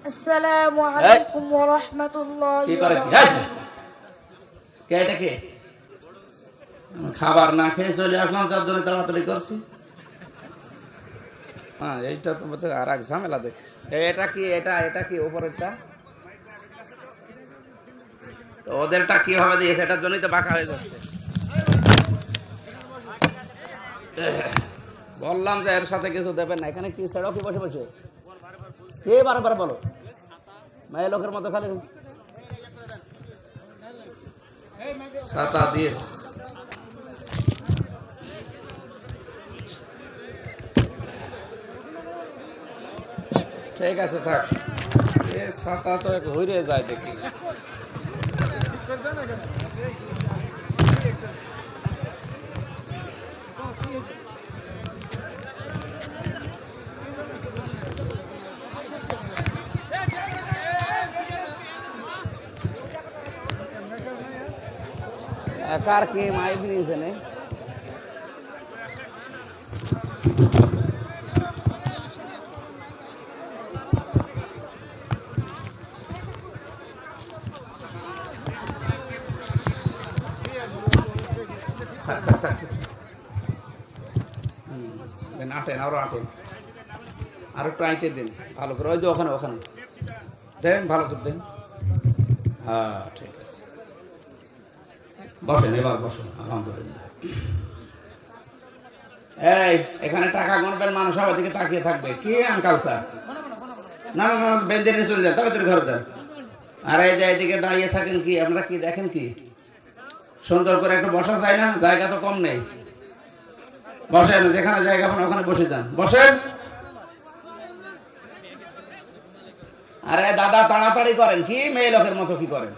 আসসালামু আলাইকুম ওয়া রাহমাতুল্লাহি ওয়া বারাকাতুহু। কে এটা কে? খাবার না খেয়ে চলে আসলাম, যার জন্য তাড়াতাড়ি করছি। হ্যাঁ, এইটা তো বোধহয় আর এক ঝামেলা দেখছি। এটা কি? এটা কি উপরেরটা? তো ওদেরটা কিভাবে দিয়েছে? এটার জন্যই তো বাঁকা হয়ে যাচ্ছে। বললাম যে এর সাথে কিছু দেবেন না। এখানে কি ছেড়ো কি বসে বসে? কে বারবার বলো? মেয়ে লোকের মতো খালি ছাতা দিয়েছে। ঠিক আছে, থাক। এ ছাতা তো এক হইরে যায় দেখি। কার কি মাইক নিয়েছে নে? আটেন, আরো আটেন, আরো একটু আইটে দিন ভালো করে। ওই যে ওখানে ওখানে দেন, ভালো করে দেন। হ্যাঁ, ঠিক আছে, বসেন, এবার বসুন। আলহামদুলিল্লাহ। এই, এখানে টাকা গণবেন, মানুষ সবার দিকে তাকিয়ে থাকবে। কি আঙ্কাল স্যার? না না না, বেঞ্চে নিয়ে চলে যান, তাড়াতাড়ি ঘরে যান। আর এই যে এদিকে দাঁড়িয়ে থাকেন কি? আপনারা কি দেখেন কি? সুন্দর করে একটু বসা যায় না? জায়গা তো কম নেই। বসেন, যেখানে জায়গা পান ওখানে বসে যান, বসেন। আরে দাদা, তাড়াতাড়ি করেন। কি মেয়ে লোকের মতো কি করেন?